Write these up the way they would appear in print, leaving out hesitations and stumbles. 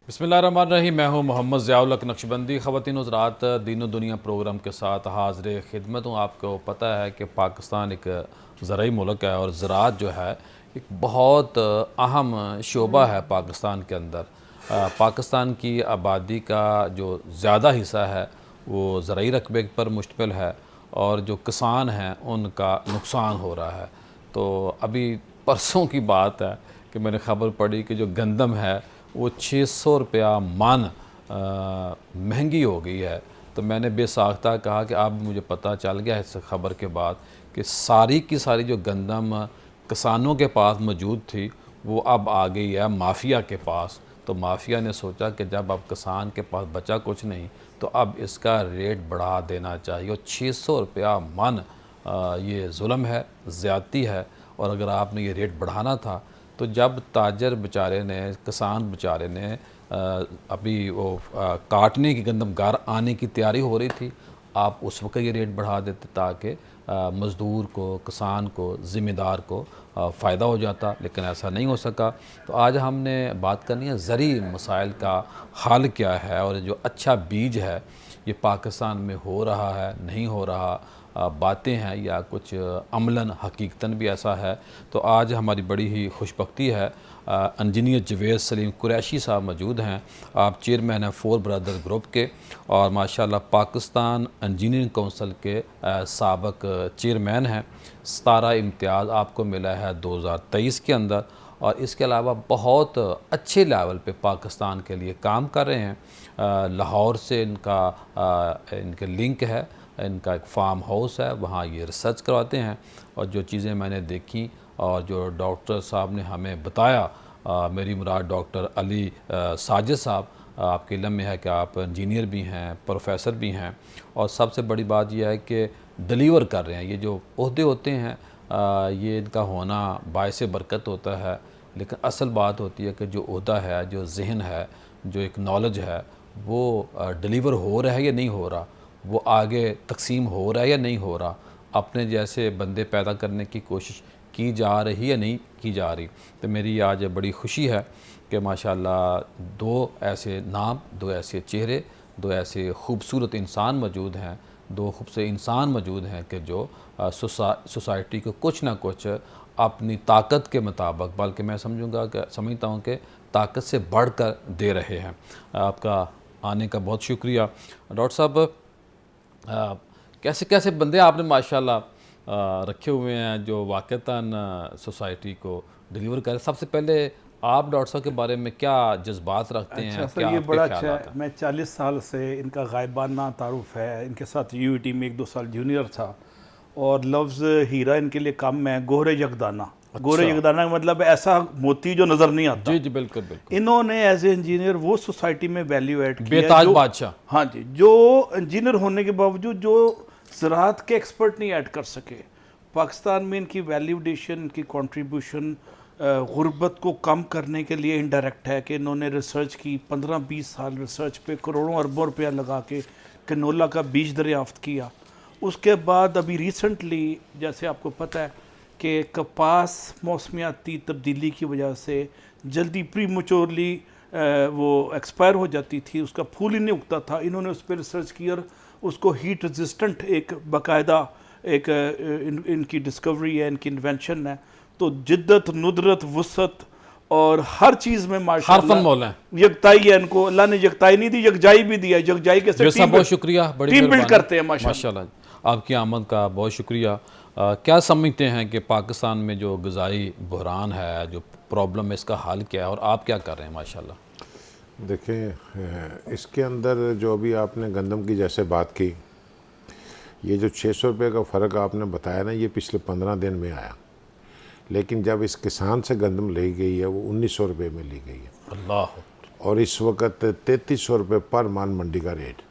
बिस्मिल्लाहिर्रहमानिर्रहीम। मैं हूँ मोहम्मद ज़ियाउल हक नक्शबंदी। ख़वातीन हज़रात, दीनो दुनिया प्रोग्राम के साथ हाज़िर खिदमत हूँ। आपको पता है कि पाकिस्तान एक ज़राई मुल्क है और ज़राअत जो है एक बहुत अहम शोबा है पाकिस्तान के अंदर। पाकिस्तान की आबादी का जो ज़्यादा हिस्सा है वो ज़राई रकबे पर मुश्तमिल है और जो किसान हैं उनका नुकसान हो रहा है। तो अभी परसों की बात है कि मैंने ख़बर पढ़ी कि जो गंदम है वो 600 रुपया मन महंगी हो गई है। तो मैंने बेसाख्ता कहा कि अब मुझे पता चल गया इस खबर के बाद कि सारी की सारी जो गंदम किसानों के पास मौजूद थी वो अब आ गई है माफिया के पास। तो माफिया ने सोचा कि जब अब किसान के पास बचा कुछ नहीं तो अब इसका रेट बढ़ा देना चाहिए। और 600 रुपया मन ये जुल्म है, ज़्यादती है। और अगर आपने ये रेट बढ़ाना था तो जब ताजर बेचारे ने, किसान बेचारे ने अभी वो काटने की, गंदम घर आने की तैयारी हो रही थी, आप उस वक्त ये रेट बढ़ा देते ताकि मज़दूर को, किसान को, ज़िम्मेदार को फ़ायदा हो जाता। लेकिन ऐसा नहीं हो सका। तो आज हमने बात करनी है ज़रूरी मसाइल का हल क्या है और जो अच्छा बीज है ये पाकिस्तान में हो रहा है, नहीं हो रहा, बातें हैं या कुछ अमलन हकीकतन भी ऐसा है। तो आज हमारी बड़ी ही खुशबख्ती है, इंजीनियर जवेद सलीम कुरैशी साहब मौजूद हैं। आप चेयरमैन हैं फोर ब्रदर ग्रुप के और माशाल्लाह पाकिस्तान इंजीनियरिंग काउंसिल के साबक चेयरमैन हैं। 17 इम्तियाज़ आपको मिला है 2023 के अंदर और इसके अलावा बहुत अच्छे लेवल पे पाकिस्तान के लिए काम कर रहे हैं। लाहौर से इनके लिंक है, इनका एक फार्म हाउस है, वहाँ ये रिसर्च करवाते हैं। और जो चीज़ें मैंने देखी और जो डॉक्टर साहब ने हमें बताया, मेरी मुराद डॉक्टर अली साजिद साहब, आपके इल्म में है कि आप इंजीनियर भी हैं, प्रोफेसर भी हैं और सबसे बड़ी बात यह है कि डिलीवर कर रहे हैं। ये जो ओहदे होते हैं ये इनका होना बायस बरकत होता है, लेकिन असल बात होती है कि जो ओहदा है, जो जहन है, जो एक नॉलेज है, वो डिलीवर हो रहा है या नहीं हो रहा, वो आगे तकसीम हो रहा है या नहीं हो रहा, अपने जैसे बंदे पैदा करने की कोशिश की जा रही या नहीं की जा रही। तो मेरी आज बड़ी खुशी है कि माशाल्लाह दो ऐसे नाम, दो ऐसे चेहरे, दो ऐसे खूबसूरत इंसान मौजूद हैं, दो खूबसूरत इंसान मौजूद हैं कि जो सोसाइटी को कुछ ना कुछ अपनी ताकत के मुताबिक, बल्कि मैं समझता हूँ कि ताकत से बढ़कर दे रहे हैं। आपका आने का बहुत शुक्रिया डॉक्टर साहब। कैसे कैसे बंदे आपने माशाल्लाह रखे हुए हैं जो वाक़तन सोसाइटी को डिलीवर करें। सबसे पहले आप डॉक्टर साहब के बारे में क्या जज्बात रखते हैं? अच्छा सर, क्या ये आपके बड़ा अच्छा ख्यालात है। हैं? मैं 40 साल से इनका गायबाना तारुफ है। इनके साथ यूईटी में 1-2 साल जूनियर था और लफ्ज़ हीरा इनके लिए कम है। गोहरे यकदाना, गोहरे अच्छा। यकदाना का मतलब ऐसा मोती जो नज़र नहीं आता। जी जी, बिल्कुल बिल्कुल। इन्होंने एज ए इंजीनियर वो सोसाइटी में वैल्यू ऐड किया बेताज जो, बादशाह। हाँ जी, जो इंजीनियर होने के बावजूद जो ज़राअत के एक्सपर्ट नहीं ऐड कर सके। पाकिस्तान में इनकी वैल्यूडेशन, इनकी कंट्रीब्यूशन गुर्बत को कम करने के लिए इनडायरेक्ट है कि इन्होंने रिसर्च की। 15-20 साल रिसर्च पे करोड़ों अरबों रुपया लगा के कनोला का बीज दरियाफ्त किया। उसके बाद अभी रिसेंटली, जैसे आपको पता है कि कपास मौसमियाती तब्दीली की वजह से जल्दी प्रीमैच्योरली वो एक्सपायर हो जाती थी, उसका फूल ही नहीं उगता था। इन्होंने उस पर रिसर्च की और उसको हीट रेजिस्टेंट एक बाकायदा एक इनकी डिस्कवरी है, इनकी इन्वेंशन है। तो जिद्दत, नुदरत, वुसत और हर चीज़ में हरफन मौला है। माशाल्लाह यकताई है। इनको अल्लाह ने यकताई नहीं दी, यकजाई भी दिया। यकजाई कैसे? जो साहब बहुत शुक्रिया, बड़ी टीम बिल्ड मेहरबानी। करते हैं माशाल्लाह। माशाल्लाह आपकी आमद का बहुत शुक्रिया। क्या समझते हैं कि पाकिस्तान में जो ग़िज़ाई बहरान है, जो प्रॉब्लम है, इसका हल क्या है और आप क्या कर रहे हैं? माशाल्लाह। देखें, इसके अंदर जो अभी आपने गंदम की जैसे बात की, ये जो 600 रुपये का फ़र्क आपने बताया ना, ये पिछले 15 दिन में आया। लेकिन जब इस किसान से गंदम ली गई है वो 1900 रुपये में ली गई है। अल्लाह। और इस वक्त 3300 रुपये पर मन मंडी का रेट।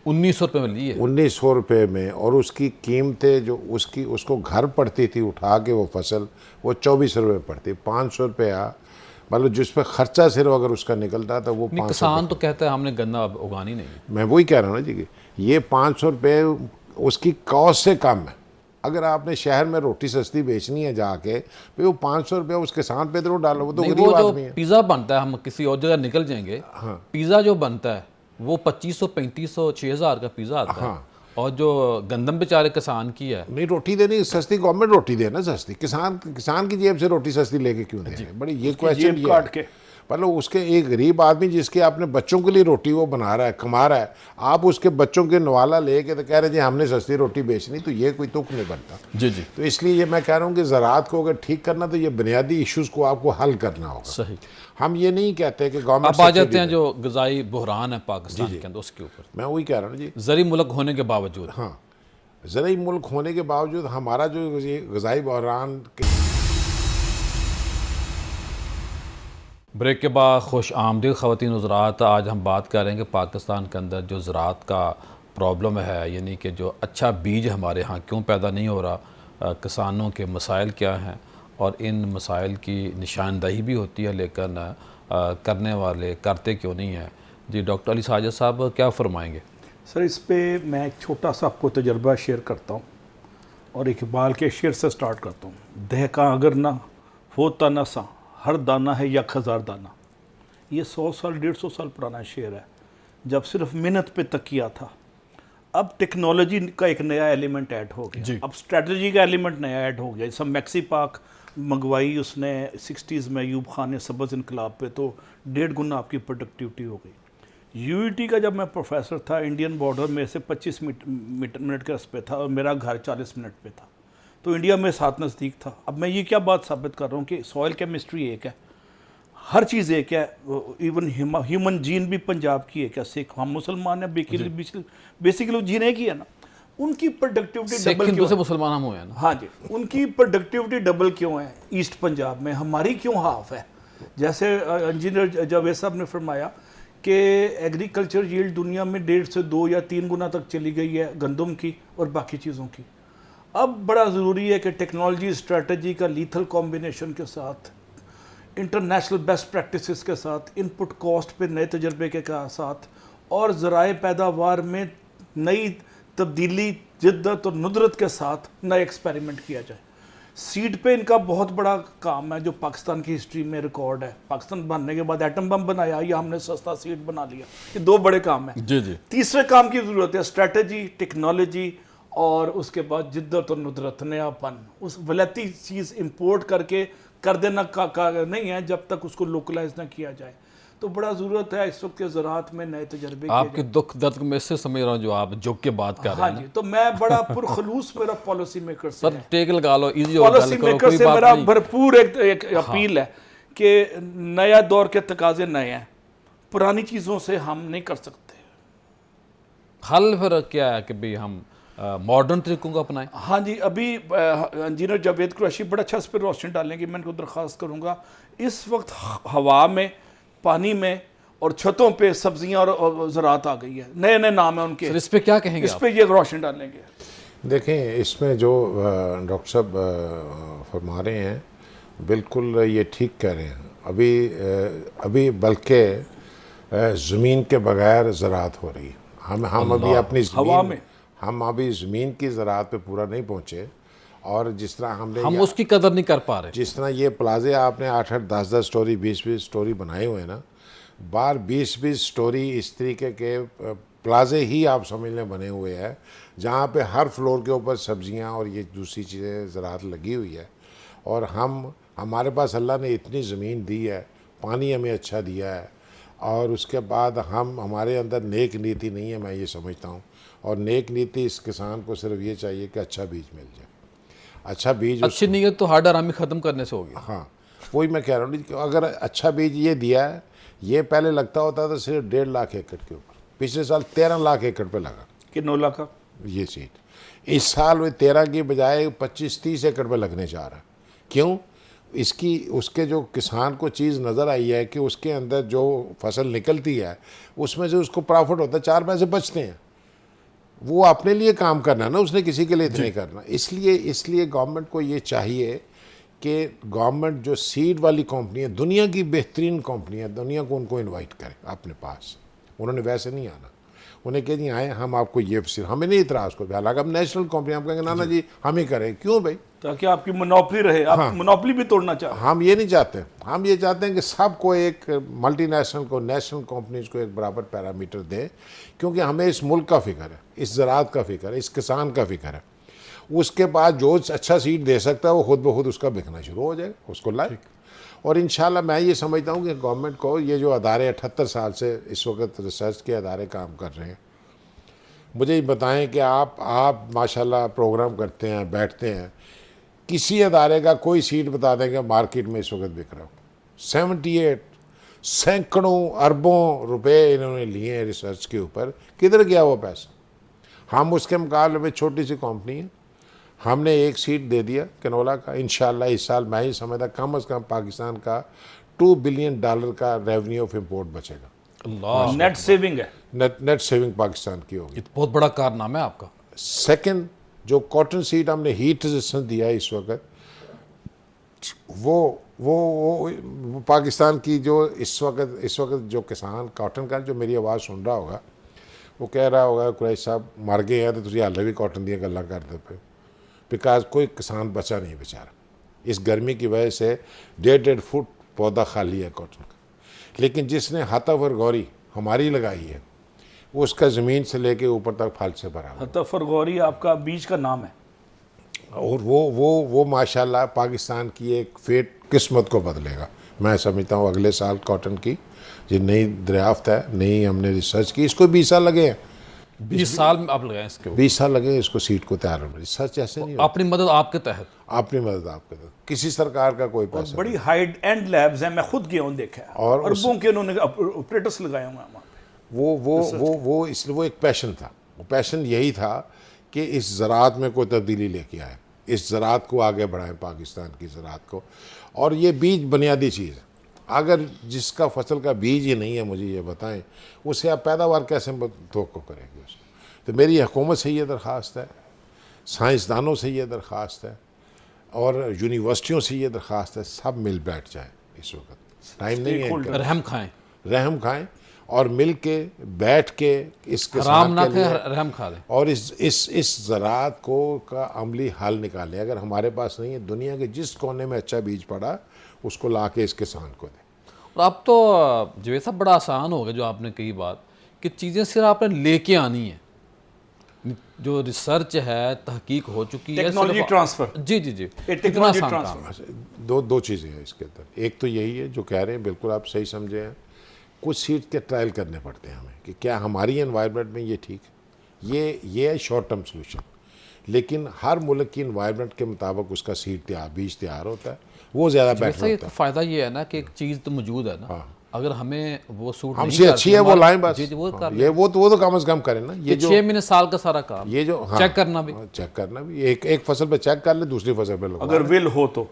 1900 रुपये में ली है? 1900 रुपये में। और उसकी कीमतें जो उसको घर पड़ती थी उठा के वो फसल, वो 24 रुपये पड़ती। 500 रुपया मतलब जिस पर ख़र्चा सिर्फ अगर उसका निकलता था वो 500। किसान तो कहता है हमने गन्ना उगानी नहीं। मैं वही कह रहा हूँ ना जी, कि ये 500 रुपये उसकी कॉस्ट से कम है। अगर आपने शहर में रोटी सस्ती बेचनी है जाके, भाई वो 500 रुपया उस किसान पे तो डालो, वो तो नहीं, गरीब वो जो आदमी है। पिज़्ज़ा बनता है, हम किसी और जगह निकल जाएंगे, पिज़्ज़ा जो बनता है वो 2500 3500 6000 का पिज़्ज़ा आता है, और जो गंदम बेचारे किसान की है। नहीं, रोटी देनी सस्ती, गवर्नमेंट रोटी दे ना सस्ती, किसान की जेब से रोटी सस्ती लेके क्यों दे? बड़ी ये क्वेश्चन जेब काट के। मतलब उसके एक गरीब आदमी जिसके आपने बच्चों के लिए रोटी वो बना रहा है, कमा रहा है, आप उसके बच्चों के नवाला लेके तो कह रहे जी हमने सस्ती रोटी बेचनी, तो ये कोई तुक नहीं बनता। जी जी, तो इसलिए ये मैं कह रहा हूँ कि ज़राअत को अगर ठीक करना तो ये बुनियादी इश्यूज़ को आपको हल करना होगा। सही। हम ये नहीं कहते कि गवर्नमेंट अब आ जाते हैं जो ग़ज़ाई बहरान है पाकिस्तान के अंदर, उसके ऊपर। मैं वही कह रहा हूँ जी, ज़री मुल्क होने के बावजूद, हाँ, ज़रूरी मुल्क होने के बावजूद हमारा जो ग़ज़ाई बहरान ब्रेक के बाद खुश आमदीद ख़वातीन हज़रात। आज हम बात करेंगे पाकिस्तान के अंदर जो ज़राअत का प्रॉब्लम है, यानी कि जो अच्छा बीज हमारे यहाँ क्यों पैदा नहीं हो रहा, किसानों के मसाइल क्या हैं, और इन मसाइल की निशानदही भी होती है, लेकिन करने वाले करते क्यों नहीं हैं। जी डॉक्टर अली साजिद साहब क्या फरमाएंगे? सर, इस पे मैं एक छोटा सा आपको तजर्बा शेयर करता हूँ और इकबाल के शेर से स्टार्ट करता हूँ। दहका अगर ना होता ना सा, हर दाना है 1000 दाना। ये 100 साल 150 साल पुराना शेर है, जब सिर्फ मेहनत पे तकिया था। अब टेक्नोलॉजी का एक नया एलिमेंट ऐड हो गया, अब स्ट्रेटजी का एलिमेंट नया ऐड हो गया। जैसे मैक्सी पाक मंगवाई उसने 60s में अयूब खान ने सब्ज़ इनकलाब पे, तो 1.5 गुना आपकी प्रोडक्टिविटी हो गई। यूईटी का जब मैं प्रोफेसर था, इंडियन बॉर्डर में से 25 मिनट के रस पे था और मेरा घर 40 मिनट पे था, तो इंडिया में साथ नज़दीक था। अब मैं ये क्या बात साबित कर रहा हूँ कि सॉइल केमिस्ट्री एक है, हर चीज़ एक है, इवन ह्यूमन जीन भी पंजाब की एक है। सिख हम मुसलमान हैं, बेसिकली जीन एक ही है ना। उनकी प्रोडक्टिविटी डबल क्यों है? मुसलमान हम हुए हैं ना। हाँ जी, उनकी प्रोडक्टिविटी डबल क्यों है ईस्ट पंजाब में, हमारी क्यों हाफ है? जैसे इंजीनियर जावेद साहब ने फरमाया कि एग्रीकल्चर यील्ड दुनिया में 1.5 से 2 या 3 गुना तक चली गई है गंदम की और बाकी चीज़ों की। अब बड़ा ज़रूरी है कि टेक्नोलॉजी स्ट्रेटजी का लीथल कॉम्बिनेशन के साथ, इंटरनेशनल बेस्ट प्रैक्टिसेस के साथ, इनपुट कॉस्ट पे नए तजर्बे के साथ, और ज़राए पैदावार में नई तब्दीली, जिद्दत और नुदरत के साथ नए एक्सपेरिमेंट किया जाए। सीड पे इनका बहुत बड़ा काम है जो पाकिस्तान की हिस्ट्री में रिकॉर्ड है। पाकिस्तान बनने के बाद एटम बम बनाया या हमने सस्ता सीड बना लिया, ये 2 बड़े काम हैं। जी जी। तीसरे काम की ज़रूरत है स्ट्रेटजी, टेक्नोलॉजी, और उसके बाद जिद्दत और नुदरत, नयापन। उस वलैती चीज़ इंपोर्ट करके कर देना का नहीं है जब तक उसको लोकलाइज ना किया जाए। तो बड़ा ज़रूरत है इस वक्त के ज़राअत में नए तजर्बे। आपके दुख दर्द में से समझ रहा हूँ जो आप जो के बात कर रहे हाँ हैं। जी, तो मैं बड़ा पुरखलूस मेरा पॉलिसी मेकर से सर टेक लगा लो, इजी पॉलिसी मेकर से मेरा भरपूर एक अपील है कि नया दौर के तकाजे नए हैं, पुरानी चीज़ों से हम नहीं कर सकते। हल फिर क्या है कि भाई हम मॉडर्न तरीकों को अपनाएं? हाँ जी, अभी इंजीनियर जावेद कुरैशी बड़ा अच्छा इस पर रोशनी डालेंगे। मैं इनको दरख्वास्त करूँगा, इस वक्त हवा में, पानी में और छतों पे सब्जियां और ज़राअत आ गई है, नए नए नाम है उनके। सर इस पे क्या कहेंगे? इस पे ये रोशनी डालेंगे। देखें, इसमें जो डॉक्टर साहब फरमा रहे हैं बिल्कुल ये ठीक कह रहे हैं। अभी बल्कि ज़मीन के बगैर ज़राअत हो रही है। हम अभी अपनी हवा में, हम अभी ज़मीन की ज़राअत पे पूरा नहीं पहुँचे, और जिस तरह हम उसकी कदर नहीं कर पा रहे। जिस तरह ये प्लाजे आपने 8-8 10-10 स्टोरी 20-20 स्टोरी बनाए हुए हैं ना, बार 20-20 स्टोरी इस तरीके के प्लाजे ही आप समझ लें बने हुए हैं, जहाँ पे हर फ्लोर के ऊपर सब्जियाँ और ये दूसरी चीज़ें ज़राअत लगी हुई है। और हमारे पास अल्लाह ने इतनी ज़मीन दी है, पानी हमें अच्छा दिया है, और उसके बाद हमारे अंदर नेक नीति नहीं है, मैं ये समझता हूँ। और नेक नीति इस किसान को सिर्फ ये चाहिए कि अच्छा बीज मिल जाए। अच्छा बीज, अच्छी नीयत तो हार्ड आरामी ख़त्म करने से होगी। हाँ, वही मैं कह रहा हूँ कि अगर अच्छा बीज ये दिया है, ये पहले लगता होता था सिर्फ 1.5 लाख एकड़ के ऊपर, पिछले साल 13 लाख एकड़ पे लगा कि 9 लाख का ये सीड। इस साल वो 13 की बजाय 25-30 एकड़ पे लगने जा रहा है। क्यों? उसके जो किसान को चीज़ नज़र आई है कि उसके अंदर जो फसल निकलती है उसमें से उसको प्रॉफिट होता है, 4 पैसे बचते हैं। वो अपने लिए काम करना है ना, उसने किसी के लिए नहीं करना। इसलिए गवर्नमेंट को ये चाहिए कि गवर्नमेंट जो सीड वाली कंपनी है, दुनिया की बेहतरीन कंपनी है, दुनिया को उनको इनवाइट करे अपने पास। उन्होंने वैसे नहीं आना, उन्हें कह दी आए हम आपको ये हमें नहीं इतराज़ को, हालांकि हम नेशनल कंपनी, हम कहेंगे ना जी हम ही करें, क्यों भाई, ताकि आपकी मोनोपली रहे, आप मोनोपली भी तोड़ना चाहते हैं। हम ये नहीं चाहते, हम ये चाहते हैं कि सबको एक मल्टीनेशनल को, नेशनल कंपनीज को एक बराबर पैरामीटर दें, क्योंकि हमें इस मुल्क का फिक्र है, इस ज़राअत का फिक्र है, इस किसान का फिक्र है। उसके बाद जो अच्छा सीट दे सकता है वो खुद ब खुद उसका बिकना शुरू हो जाएगा, उसको लाए। और इंशाल्लाह मैं ये समझता हूँ कि गवर्नमेंट को ये जो अदारे 78 साल से इस वक्त रिसर्च के अदारे काम कर रहे हैं, मुझे ये बताएं कि आप माशाल्लाह प्रोग्राम करते हैं, बैठते हैं, किसी अदारे का कोई सीट बता दें कि मार्केट में इस वक्त बिक रहा हो। 78 सैकड़ों अरबों रुपए इन्होंने लिए हैं रिसर्च के ऊपर, किधर गया वो पैसा। हम उसके मुकाबले में छोटी सी कंपनी है, हमने एक सीट दे दिया कैनोला का। इंशाल्लाह इस साल मैं ही समझता कम से कम पाकिस्तान का $2 बिलियन का रेवेन्यू ऑफ इम्पोर्ट बचेगा। अल्लाह, नेट सेविंग है। नेट सेविंग पाकिस्तान की होगी। ये तो बहुत बड़ा कारनामा है आपका। सेकंड, जो कॉटन सीड हमने हीट रेजिस्टेंस दिया है इस वक्त, वो पाकिस्तान की जो इस वक्त जो किसान कॉटन का जो मेरी आवाज़ सुन रहा होगा वो कह रहा होगा कुरैश साहब मर गए हैं तो तुझे हाले भी कॉटन दी गल्ला करते पे, बिकॉज कोई किसान बचा नहीं बेचारा। इस गर्मी की वजह से 1.5 फुट पौधा खाली है कॉटन का। लेकिन जिसने हतफ और गौरी हमारी लगाई है वो उसका ज़मीन से लेके ऊपर तक फल से भरा हुआ है। हतफ और गौरी आपका बीज का नाम है। और वो माशाल्लाह पाकिस्तान की एक फेट किस्मत को बदलेगा। मैं समझता हूँ अगले साल कॉटन की जो नई दरियाफ्त है, नई हमने रिसर्च की, इसको 20 साल लगे हैं। 20 साल में आप लगाए इसके ऊपर। 20 साल लगे इसको सीट को तैयार होने। रिसर्च ऐसे नहीं होता। अपनी मदद आपके तहत। अपनी मदद आपके तहत, किसी सरकार का कोई पैसा बड़ी हाई एंड लैब्स हैं, मैं खुद गया हूँ, देखा है। और अरबों के उन्होंने ऑपरेटर्स लगाए हुए हैं वहाँ पे। वो इसलिए वो एक पैशन था। वो पैशन यही था कि इस ज़राअत में कोई तब्दीली लेके आए, इस ज़राअत को आगे बढ़ाएं, पाकिस्तान की ज़राअत को। और ये बीज बुनियादी चीज़ है। अगर जिसका फसल का बीज ही नहीं है, मुझे ये बताएं, उससे आप पैदावार कैसे तवक्को करेंगे उसको। तो मेरी हुकूमत से ये दरख्वास्त है, साइंसदानों से ये दरख्वास्त है और यूनिवर्सिटियों से ये दरख्वास्त है, सब मिल बैठ जाए। इस वक्त टाइम नहीं है, रहम खाएं, रहम खाएं और मिल के बैठ के इस हराम ना किसान के लिए खाएं, रहम खा लें। और इस ज़राअत को का अमली हल निकालें। अगर हमारे पास नहीं है, दुनिया के जिस कोने में अच्छा बीज पड़ा उसको ला के इस किसान को दें। और अब तो जो सब बड़ा आसान हो गया, जो आपने कही बात कि चीज़ें सिर्फ आपने लेके आनी है। जो रिसर्च है, तहकीक हो चुकी है, टेक्नोलॉजी सिर्फ- ट्रांसफर। जी जी जी, इतना टेक्नोलॉजी आसान ट्रांसफर। काम है। दो चीज़ें हैं इसके अंदर। एक तो यही है जो कह रहे हैं, बिल्कुल आप सही समझे हैं, कुछ सीट के ट्रायल करने पड़ते हैं हमें कि क्या हमारी एनवायरनमेंट में ये ठीक है। ये है शॉर्ट टर्म सोल्यूशन। लेकिन हर मुल्क की एनवायरनमेंट के मुताबिक उसका सीड बीज तैयार होता है, वो ज़्यादा बेटर वैसे होता है। फ़ायदा ये है ना कि एक चीज़ तो मौजूद है ना, अगर हमें वो सूट नहीं हमसे अच्छी है वो लाएं बस। जी जी, वो कर ये वो तो कम से कम करें ना। ये जो 6 महीने साल का सारा काम, ये जो चेक करना भी। चेक करना भी, एक फसल पे चेक कर ले, दूसरी फसल पे लगवा अगर ले। विल हो तो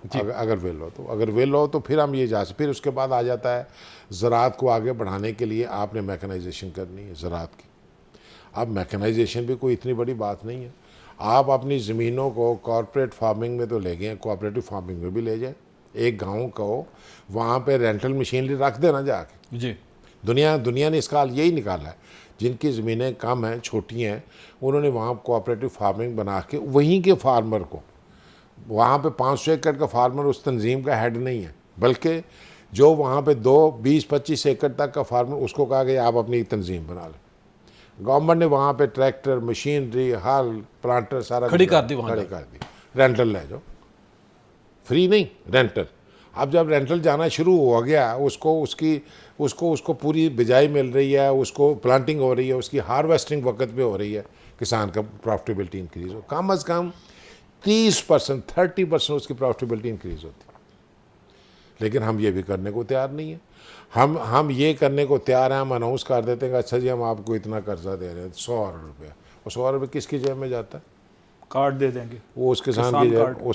अगर विल हो तो फिर हम ये जा सकते। फिर उसके बाद आ जाता है ज़राअत को आगे बढ़ाने के लिए आपने मैकेनाइजेशन करनी है ज़राअत की। अब मैकेनाइजेशन भी कोई इतनी बड़ी बात नहीं है। आप अपनी ज़मीनों को कॉरपोरेट फार्मिंग में तो ले गए, कोऑपरेटिव फार्मिंग में भी ले जाए। एक गाँव को वहाँ पे रेंटल मशीनरी रख देना जाके। जी, दुनिया ने इसका हाल यही निकाला है। जिनकी ज़मीनें कम हैं, छोटी हैं, उन्होंने वहाँ कोऑपरेटिव फार्मिंग बना के वहीं के फार्मर को, वहाँ पे 500 एकड़ का फार्मर उस तंजीम का हेड नहीं है, बल्कि जो वहाँ पे 20-25 एकड़ तक का फार्मर, उसको कहा गया आप अपनी तंजीम बना लें। गवर्नमेंट ने वहाँ पे ट्रैक्टर, मशीनरी, हल, प्लांटर सारा खड़ी कर दी, वहाँ खड़ी कर दी। रेंटल ले जाओ, फ्री नहीं, रेंटल। अब जब रेंटल जाना शुरू हो गया, उसको पूरी बिजाई मिल रही है, उसको प्लांटिंग हो रही है, उसकी हार्वेस्टिंग वक्त पे हो रही है, किसान का प्रॉफिटेबिलिटी इंक्रीज हो, कम अज़ कम 30%, 30% उसकी प्रॉफिटेबिलिटी इंक्रीज होती है। लेकिन हम ये भी करने को तैयार नहीं है। हम ये करने को तैयार हैं, हम अनाउंस कर देते हैं कि अच्छा जी हम आपको इतना कर्जा दे रहे हैं, 100 अरब रुपया। और 100 रुपये किसकी जेब में जाता है? कार्ड दे देंगे, वो उस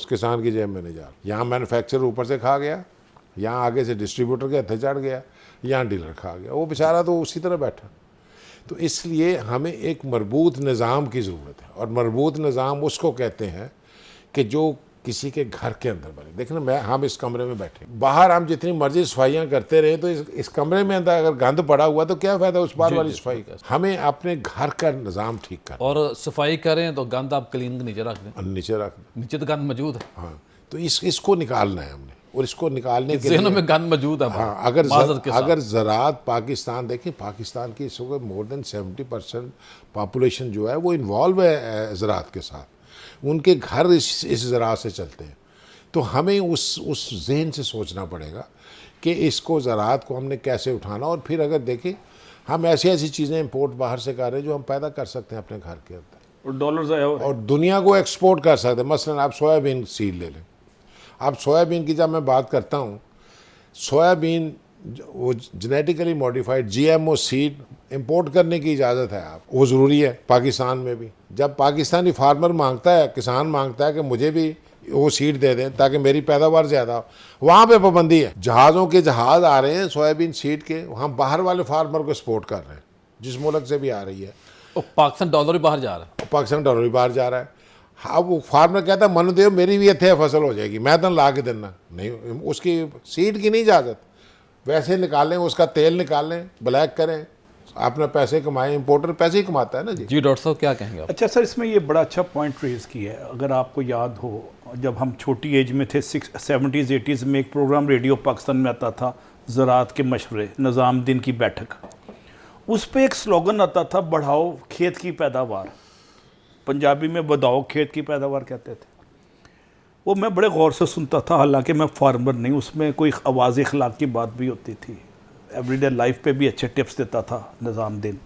किसान की जेब में नहीं जा रहा। यहाँ मैन्युफैक्चरर ऊपर से खा गया, यहाँ आगे से डिस्ट्रीब्यूटर के हथे चढ़ गया, यहाँ डीलर खा गया, वो बेचारा तो उसी तरह बैठा। तो इसलिए हमें एक मरबूत निज़ाम की ज़रूरत है। और मरबूत निज़ाम उसको कहते हैं कि जो किसी के घर के अंदर बने। देखिए ना, हम इस कमरे में बैठे, बाहर हम जितनी मर्जी सफाइयाँ करते रहे तो इस कमरे में अंदर अगर गंद पड़ा हुआ तो क्या फ़ायदा उस बार वाली सफाई का। हमें अपने घर का निज़ाम ठीक करना, और सफाई करें तो गंद आप क्लीन नीचे रख दें, नीचे रख दें। नीचे तो गंद मौजूद है। हाँ, तो इसको निकालना है हमने, और इसको निकालने के ज़हनों लिए में गंद मौजूद है। हाँ, अगर ज़राअत पाकिस्तान, देखिए पाकिस्तान की इस वक्त मोर देन 70% पॉपुलेशन जो है वो इन्वॉल्व है ज़राअत के साथ, उनके घर इस ज़राअत से चलते हैं। तो हमें उस जहन से सोचना पड़ेगा कि इसको ज़राअत को हमने कैसे उठाना। और फिर अगर देखें, हम ऐसी चीज़ें इंपोर्ट बाहर से कर रहे हैं जो हम पैदा कर सकते हैं अपने घर के अंदर, और डॉलर्स आया हुआ है। और दुनिया को एक्सपोर्ट कर सकते हैं। मसलन आप सोयाबीन सीड ले लें। अब सोयाबीन की जब मैं बात करता हूँ, सोयाबीन वो genetically modified GMO seed import करने की इजाज़त है, आप वो ज़रूरी है पाकिस्तान में भी। जब पाकिस्तानी फार्मर मांगता है, किसान मांगता है कि मुझे भी वो सीड दे दें ताकि मेरी पैदावार ज़्यादा हो, वहाँ पे पाबंदी है। जहाज़ों के जहाज़ आ रहे हैं सोयाबीन सीड के, हम बाहर वाले फार्मर को सपोर्ट कर रहे हैं जिस मुल्क से भी आ रही है। और पाकिस्तान डॉलर भी बाहर जा रहा है। पाकिस्तान डॉलर भी बाहर जा रहा है। हाँ, वो फार्मर कहता है मन दे मेरी भी इतने फसल हो जाएगी, मैं तो ला के देना नहीं, उसकी सीड की नहीं इजाज़त। वैसे निकालें, उसका तेल निकालें, ब्लैक करें, अपना पैसे कमाएं। इंपोर्टर पैसे ही कमाता है ना जी। जी डॉक्टर साहब क्या कहेंगे आप? अच्छा सर, इसमें ये बड़ा अच्छा पॉइंट रेज किया है। अगर आपको याद हो, जब हम छोटी एज में थे 70s 80s में एक प्रोग्राम रेडियो पाकिस्तान में आता था, ज़राअत के मशवरे, निज़ामुद्दीन की बैठक। उस पर एक स्लोगन आता था, बढ़ाओ खेत की पैदावार। पंजाबी में बढ़ाओ खेत की पैदावार कहते थे। वो मैं बड़े गौर से सुनता था, हालांकि मैं फार्मर नहीं। उसमें कोई आवाज़ इखलाक की बात भी होती थी, एवरीडे लाइफ पे भी अच्छे टिप्स देता था निज़ामुद्दीन।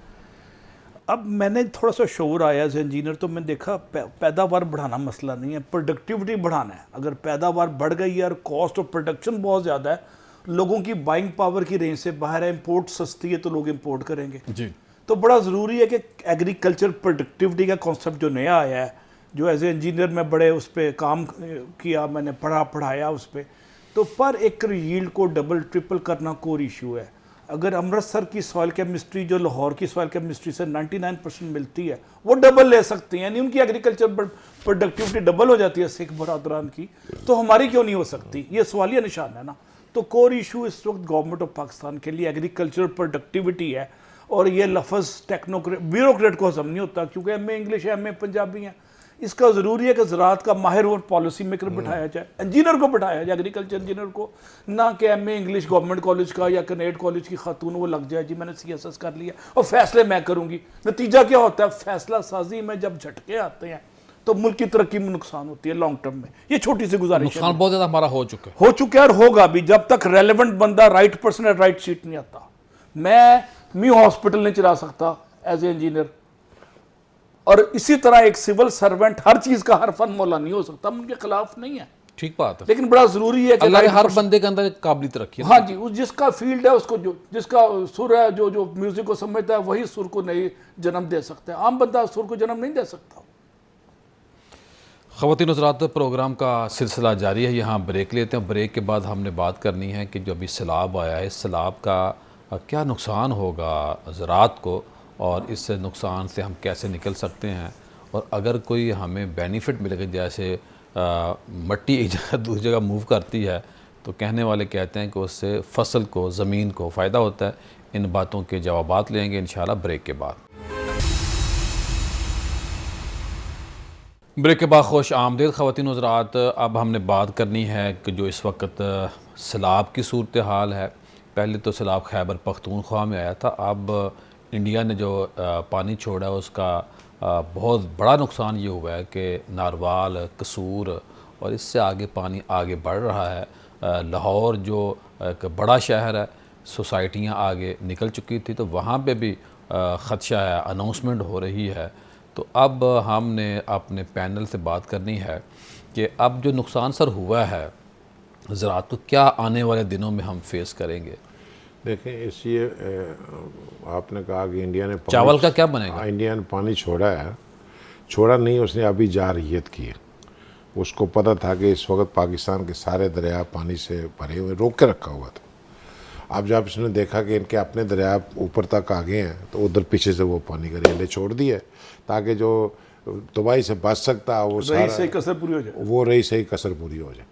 अब मैंने थोड़ा सा शऊर आया एज इंजीनियर, तो मैं देखा पैदावार बढ़ाना मसला नहीं है, प्रोडक्टिविटी बढ़ाना है। अगर पैदावार बढ़ गई है और कॉस्ट ऑफ प्रोडक्शन बहुत ज़्यादा है, लोगों की बाइंग पावर की रेंज से बाहर है, इंपोर्ट सस्ती है तो लोग इंपोर्ट करेंगे जी। तो बड़ा ज़रूरी है कि एग्रीकल्चर प्रोडक्टिविटी का कॉन्सेप्ट जो नया आया है, जो एज ए इंजीनियर मैं बड़े उस पर काम किया, मैंने पढ़ाया उस पर, तो पर एकड़ यील्ड को डबल ट्रिपल करना कोर इशू है। अगर अमृतसर की सॉइल केमिस्ट्री जो लाहौर की सॉइल केमिस्ट्री से 99% मिलती है, वो डबल ले सकती हैं, यानी उनकी एग्रीकल्चर प्रोडक्टिविटी डबल हो जाती है सिख बरादरान की, तो हमारी क्यों नहीं हो सकती? ये सवालिया निशान है ना। तो कोर इशू इस वक्त गवर्नमेंट ऑफ पाकिस्तान के लिए एग्रीकल्चर प्रोडक्टिविटी है। और ये लफ्ज़ टेक्नोक्रेट ब्यूरोक्रेट को हजम नहीं होता, क्योंकि MA इंग्लिश है, MA पंजाबी है। इसका ज़रूरी है कि ज़राअत का माहिर और पॉलिसी मेकर बिठाया जाए, इंजीनियर को बिठाया जाए, एग्रीकल्चर इंजीनियर को, ना कि MA इंग्लिश गवर्नमेंट कॉलेज का या कनेट कॉलेज की खातून वो लग जाए, जी मैंने CSS कर लिया और फैसले मैं करूँगी। नतीजा क्या होता है? फैसला साजी में जब झटके आते हैं तो मुल्क की तरक्की में नुकसान होती है लॉन्ग टर्म में। ये छोटी सी गुजारिश है। नुकसान बहुत ज़्यादा हमारा हो चुका है और होगा भी, जब तक रेलेवेंट बंदा राइट पर्सन है राइट सीट नहीं आता। मैं हॉस्पिटल नहीं चला सकता एज ए इंजीनियर, और इसी तरह एक सिविल सर्वेंट हर चीज का हर फन मौला नहीं हो सकता। हम उनके खिलाफ नहीं है, ठीक बात है, लेकिन बड़ा जरूरी है कि अल्लाह ने हर बंदे के अंदर काबिलियत रखी है। हाँ जी, उस जिसका फील्ड है उसको, जो जिसका सुर है, जो म्यूजिक को समझता है, वही सुर को नई जन्म दे सकता है। आम बंदा सुर को जन्म नहीं दे सकता। ख़वातीन हज़रात, प्रोग्राम का सिलसिला जारी है। यहाँ ब्रेक लेते हैं। ब्रेक के बाद हमने बात करनी है कि जो अभी सैलाब आया है, इस सैलाब का क्या नुकसान होगा ज़राअत को, और इस नुकसान से हम कैसे निकल सकते हैं, और अगर कोई हमें बेनिफिट मिलेगा, जैसे मिट्टी एक जगह दूसरी जगह मूव करती है, तो कहने वाले कहते हैं कि उससे फसल को, ज़मीन को फ़ायदा होता है। इन बातों के जवाबात लेंगे इंशाल्लाह ब्रेक के बाद। ब्रेक के बाद खुश आमदीद ख़वातीन हज़रात। अब हमने बात करनी है कि जो इस वक्त सैलाब की सूरत हाल है। पहले तो सैलाब खैबर पख्तूनख्वा में आया था, अब इंडिया ने जो पानी छोड़ा है उसका बहुत बड़ा नुकसान ये हुआ है कि नारवाल, कसूर और इससे आगे पानी आगे बढ़ रहा है। लाहौर जो एक बड़ा शहर है, सोसाइटियाँ आगे निकल चुकी थी, तो वहाँ पे भी ख़दशा है, अनाउंसमेंट हो रही है। तो अब हमने अपने पैनल से बात करनी है कि अब जो नुकसान सर हुआ है ज़राअत को, क्या आने वाले दिनों में हम फेस करेंगे? देखें, इस ये आपने कहा कि इंडिया ने चावल का क्या बनेगा? इंडिया ने पानी छोड़ा है, छोड़ा नहीं, उसने अभी जारहियत की है। उसको पता था कि इस वक्त पाकिस्तान के सारे दरिया पानी से भरे हुए, रोक के रखा हुआ था। अब जब इसने देखा कि इनके अपने दरिया ऊपर तक आ गए हैं, तो उधर पीछे से वो पानी का रेले छोड़ दिए, ताकि जो तबाही से बच सकता है, वो रही सारा से कसर पूरी हो जाए। वो रही सही कसर पूरी हो जाए।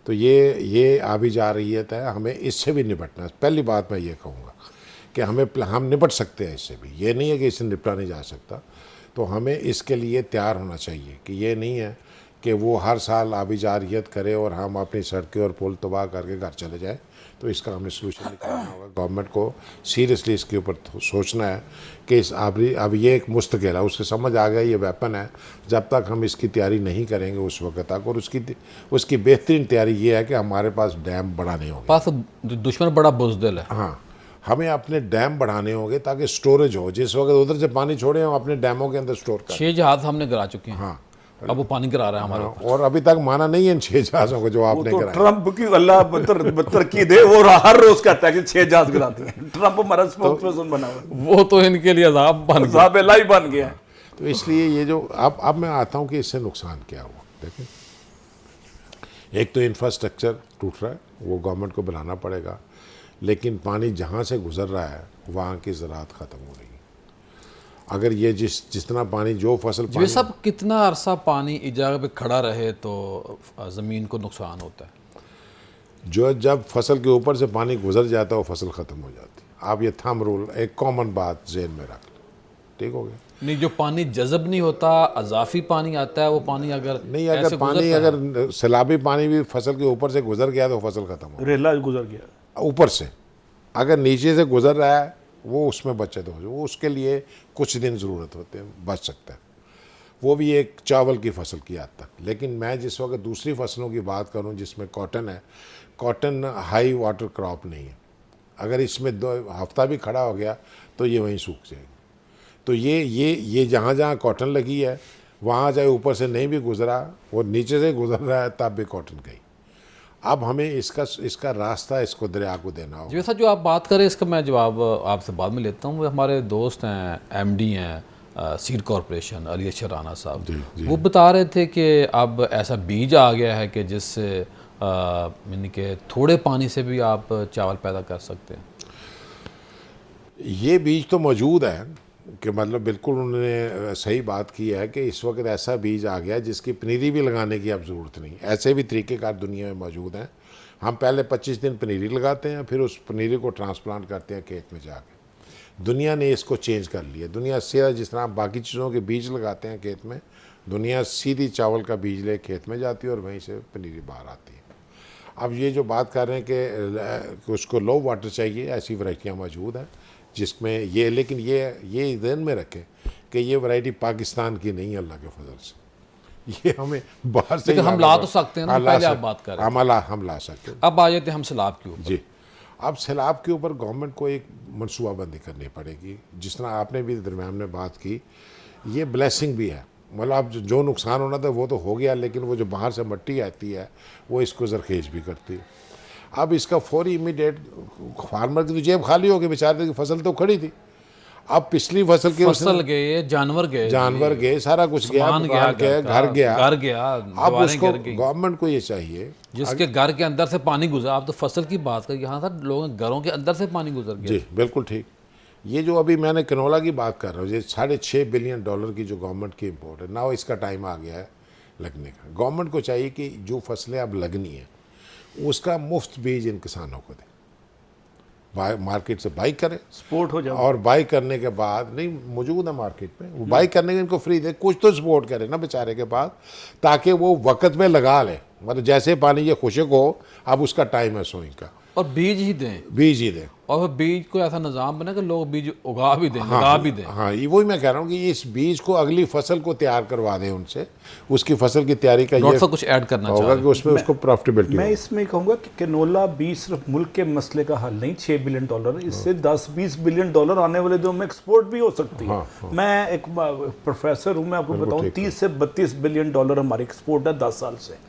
तो ये आबी जारहियत है, हमें इससे भी निपटना है। पहली बात मैं ये कहूँगा कि हम निपट सकते हैं इससे भी, ये नहीं है कि इससे निपटा नहीं जा सकता। तो हमें इसके लिए तैयार होना चाहिए कि ये नहीं है कि वो हर साल आबी जारहियत करे और हम अपनी सड़कें और पुल तबाह करके घर चले जाएं। तो इसका हमें सोल्यूशन निकालना होगा। गवर्नमेंट को सीरियसली इसके ऊपर सोचना है कि अब ये एक मुस्तकिल है, उससे समझ आ गया ये वेपन है। जब तक हम इसकी तैयारी नहीं करेंगे उस वक्त तक, और उसकी बेहतरीन तैयारी ये है कि हमारे पास डैम बढ़ाने होंगे। पास दुश्मन बड़ा बुज़दिल है। हाँ, हमें अपने डैम बढ़ाने होंगे ताकि स्टोरेज हो। जिस वक्त उधर से पानी छोड़े हम अपने डैमों के अंदर स्टोर करें। 6 जहाज हमने गिरा चुके हैं। हाँ, अब वो पानी गिरा रहा है हमारे ऊपर। और अभी तक माना नहीं है इन 6 जहाज़ों को जो वो आपने तो कराया। ट्रंप की अल्लाह बदतर की दे, वो हर रोज कहता है कि 6 जहाज गिराते हैं। ट्रंप हमारा स्पोक्स पर्सन बना हुआ है, वो तो इनके लिए अजाब बन गया। साहब अल्लाह ही बन गया है। तो इसलिए ये जो अब मैं आता हूँ कि इससे नुकसान क्या हुआ। देखें, एक तो इंफ्रास्ट्रक्चर टूट रहा है, वो गवर्नमेंट को बनाना पड़ेगा। लेकिन पानी जहाँ से गुजर रहा है वहाँ की ज़राअत ख़त्म हो रही है। अगर ये जितना पानी जो फसल ये सब कितना अरसा पानी इस जगह पे खड़ा रहे तो ज़मीन को नुकसान होता है। जब फसल के ऊपर से पानी गुजर जाता है वो फसल ख़त्म हो जाती है। आप ये थंब रूल, एक कॉमन बात ज़हन में रख लो, ठीक हो गया। नहीं, जो पानी जज़ब नहीं होता, अजाफी पानी आता है, वो पानी अगर नहीं, अगर पानी अगर सैलाबी पानी भी फसल के ऊपर से गुजर गया तो फसल ख़त्म हो। रेला गुजर गया ऊपर से अगर नीचे से गुजर रहा है वो उसमें बचत हो, वो उसके लिए कुछ दिन ज़रूरत होते हैं, बच सकता है। वो भी एक चावल की फसल की हद तक। लेकिन मैं जिस वक्त दूसरी फसलों की बात करूं जिसमें कॉटन है, कॉटन हाई वाटर क्रॉप नहीं है। अगर इसमें 2 हफ्ता भी खड़ा हो गया तो ये वहीं सूख जाएगी। तो ये जहाँ जहाँ कॉटन लगी है वहाँ चाहे ऊपर से नहीं भी गुजरा, वो नीचे से गुजर रहा है तब भी कॉटन गई। अब हमें इसका रास्ता इसको दरिया को देना होगा। जैसा जो आप बात करें इसका मैं जवाब आपसे बाद में लेता हूँ। वो हमारे दोस्त हैं, एमडी हैं सीड कॉरपोरेशन, अली अशर राना साहब, वो बता रहे थे कि अब ऐसा बीज आ गया है कि जिससे यानी कि थोड़े पानी से भी आप चावल पैदा कर सकते हैं। ये बीज तो मौजूद है कि मतलब बिल्कुल उन्होंने सही बात की है कि इस वक्त ऐसा बीज आ गया जिसकी पनीरी भी लगाने की अब ज़रूरत नहीं। ऐसे भी तरीक़ेकार दुनिया में मौजूद हैं। हम पहले 25 दिन पनीरी लगाते हैं, फिर उस पनीरी को ट्रांसप्लांट करते हैं खेत में जाके। दुनिया ने इसको चेंज कर लिया। दुनिया सीधा जिस तरह बाकी चीज़ों के बीज लगाते हैं खेत में, दुनिया सीधी चावल का बीज ले खेत में जाती है और वहीं से पनीरी बाहर आती है। अब ये जो बात कर रहे हैं कि उसको लो वाटर चाहिए, ऐसी वैरायटियाँ मौजूद हैं जिसमें ये, लेकिन ये ध्यान में रखें कि ये वैरायटी पाकिस्तान की नहीं है अल्लाह के फजल से। ये हमें बाहर से हम ला तो सकते हैं ना, पहले आप बात करें। हम ला सकते हैं। अब आ जाते हैं हम सैलाब के ऊपर। जी, अब सैलाब के ऊपर गवर्नमेंट को एक मनसूबाबंदी करनी पड़ेगी। जिस तरह आपने भी दरम्यान में बात की, ये ब्लेसिंग भी है। मतलब अब जो नुकसान होना था वो तो हो गया, लेकिन वो जो बाहर से मिट्टी आती है वो इसको जरखेज भी करती है। अब इसका फौरी इमीडिएट फार्मर की तो जेब खाली हो गई, बेचारे की फसल तो खड़ी थी। अब पिछली फसल के फसल गए, जानवर गए, सारा कुछ गया, घर गया। अब उसको गवर्नमेंट को ये चाहिए, जिसके घर के अंदर से पानी गुजरा। आप तो फसल की बात कर, यहाँ था लोगों के घरों के अंदर से पानी गुजर गया। जी बिल्कुल ठीक। ये जो अभी मैंने कनोला की बात कर रहा हूँ, ये $6.5 बिलियन की जो गवर्नमेंट की इम्पोर्ट है ना, इसका टाइम आ गया है लगने का। गवर्नमेंट को चाहिए कि जो फसलें अब लगनी है उसका मुफ्त बीज इन किसानों को दे, मार्केट से बाई करें, सपोर्ट हो जाए। और बाई करने के बाद, नहीं मौजूद है मार्केट में, वो बाई करने के इनको फ्री दे, कुछ तो सपोर्ट करें ना बेचारे के पास, ताकि वो वक्त में लगा ले। मतलब जैसे पानी ये खुशक हो, अब उसका टाइम है सोइंग का, और बीज ही दें, बीज ही दें। और बीज को ऐसा निज़ाम बने कि लोग बीज उगा भी दें, लगा भी दें। हाँ, ये वही मैं कह रहा हूँ कि इस बीज को अगली फसल को तैयार करवा दें उनसे। उसकी फसल की तैयारी का ये कुछ ऐड करना होगा कि उसमें उसको प्रॉफिटेबिलिटी। मैं इसमें कहूँगा कि कैनोला बीज सिर्फ मुल्क के मसले का हल नहीं। $6 बिलियन, इससे $10-20 बिलियन आने वाले दिनों में एक्सपोर्ट भी हो सकती है। मैं एक प्रोफेसर हूँ, मैं आपको बताऊँ 30 से 32 बिलियन डॉलर हमारी एक्सपोर्ट है 10 साल से।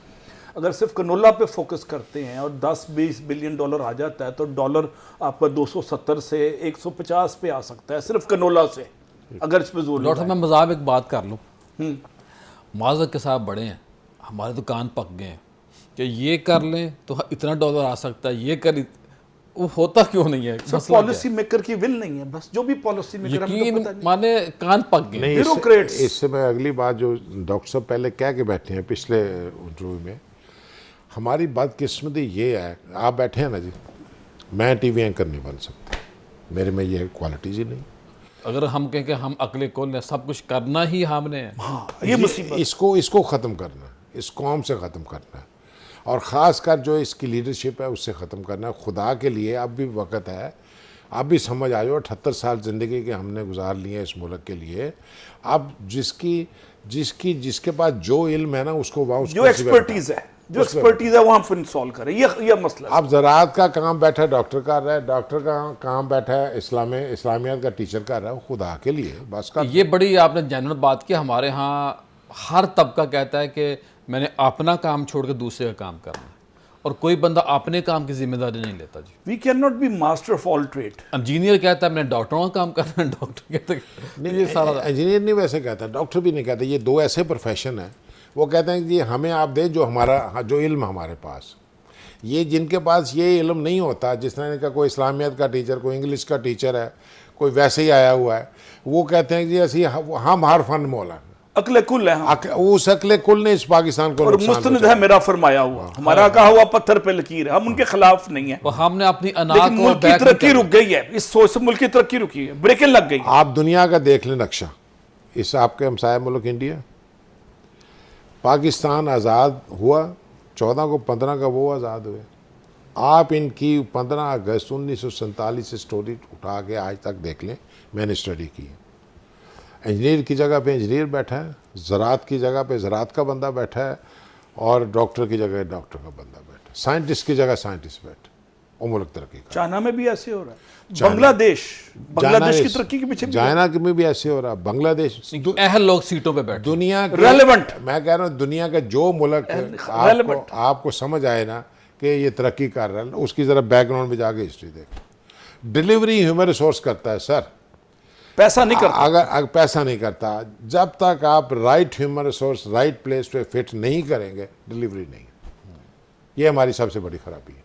अगर सिर्फ कनोला पे फोकस करते हैं और 10-20 बिलियन डॉलर आ जाता है तो डॉलर आपका 270 से 150 पे आ सकता है सिर्फ कनोला से, अगर इस पे जोर। डॉक्टर साहब मैं मजाक एक बात कर लूँ, माजरत के साथ बड़े हैं, हमारे तो कान पक गए हैं कि ये कर लें तो इतना डॉलर आ सकता है, ये कर। वो होता क्यों नहीं है? सर मसला क्या पॉलिसी मेकर की विल नहीं है, बस जो भी पॉलिसी है? मेकर यकीन माने कान पक गए। नहीं, Bureaucrats। इससे मैं अगली बात जो डॉक्टर साहब पहले कह के बैठे हैं पिछले इंटरव्यू में, हमारी बदकिस्मती ये है, आप बैठे हैं ना जी, मैं टीवी एंकर नहीं बन सकता, मेरे में ये क्वालिटीज ही नहीं। अगर हम कहें कि हम अकले कुल ने सब कुछ करना ही हमने है, हाँ ये मुसीबत। इसको ख़त्म करना है, इस कौम से ख़त्म करना है, और ख़ास कर जो इसकी लीडरशिप है उससे ख़त्म करना है। खुदा के लिए अब भी वक्त है, अब भी समझ आ जाओ 78 साल ज़िंदगी के हमने गुजार लिए हैं इस मुल्क के लिए। अब जिसके पास जो इल्म है ना उसको वहाँ जो एक्सपर्टीज है, जो एक्सपर्टीज है वहाँ फिर सॉल्व करें, ये मसला है। अब ज़राअत का काम बैठा है डॉक्टर कर रहा है, डॉक्टर का काम बैठा है इस्लामियात का टीचर कर रहा है, खुदा के लिए बस का। ये बड़ी आपने जेन्युइन बात की। हमारे यहाँ हर तबका कहता है कि मैंने अपना काम छोड़ के दूसरे का काम करना है, और कोई बंदा अपने काम की जिम्मेदारी नहीं लेता जी। We can not be master of all trade. Engineer कहता है मैंने डॉक्टरों का काम करना है, डॉक्टर कहता है नहीं, ये सारा इंजीनियर नहीं वैसे कहता, डॉक्टर भी नहीं कहता। ये दो ऐसे प्रोफेशन है, वो कहते हैं कि हमें आप दे जो इल्म हमारे पास, ये जिनके पास ये इल्म नहीं होता, जिस तरह का कोई इस्लामियत का टीचर, कोई इंग्लिश का टीचर है, कोई वैसे ही आया हुआ है, वो कहते हैं कि असी हम हर फन मौला अकले कुल है हम। उस अकले कुल ने इस पाकिस्तान को और नुकसान मुस्तनद है मेरा फरमाया हुआ, हमारा कहा हुआ पत्थर पे लकीर है, हम उनके खिलाफ नहीं है। तो हमने अपनी अना लेकिन को मुल्क की बैक नहीं तरक्की करना। रुक गई है, इस सोच से मुल्क की तरक्की रुकी है, ब्रेकें लग गई। आप दुनिया का देख लें नक्शा, इस आपके हमसाया मुल्क इंडिया, पाकिस्तान आज़ाद हुआ 14 को, 15 का वो आज़ाद हुए। आप इनकी 15 अगस्त 1947 से स्टोरी उठा के आज तक देख लें, मैंने स्टडी की है। इंजीनियर की जगह पे इंजीनियर बैठा है, ज़राअत की जगह पे ज़राअत का बंदा बैठा है, और डॉक्टर की जगह डॉक्टर का बंदा बैठा है, साइंटिस्ट की जगह साइंटिस्ट बैठा, और मुल्क तरक्की कर। चाइना में भी ऐसे हो रहा है, बांग्लादेश की तरक्की के पीछे चाइना में भी ऐसे हो रहा है, बांग्लादेश, अहल लोग सीटों पे बैठे। दुनिया रेलेवेंट। मैं कह रहा हूँ दुनिया का जो मुल्क आपको समझ आए ना कि ये तरक्की कर रहा है, उसकी ज़रा बैकग्राउंड में जाके हिस्ट्री देख। डिलीवरी ह्यूमन रिसोर्स करता है सर, पैसा नहीं करता। अगर पैसा नहीं करता, जब तक आप right human resource right place पे फिट नहीं करेंगे, डिलीवरी नहीं। ये हमारी सबसे बड़ी खराबी है,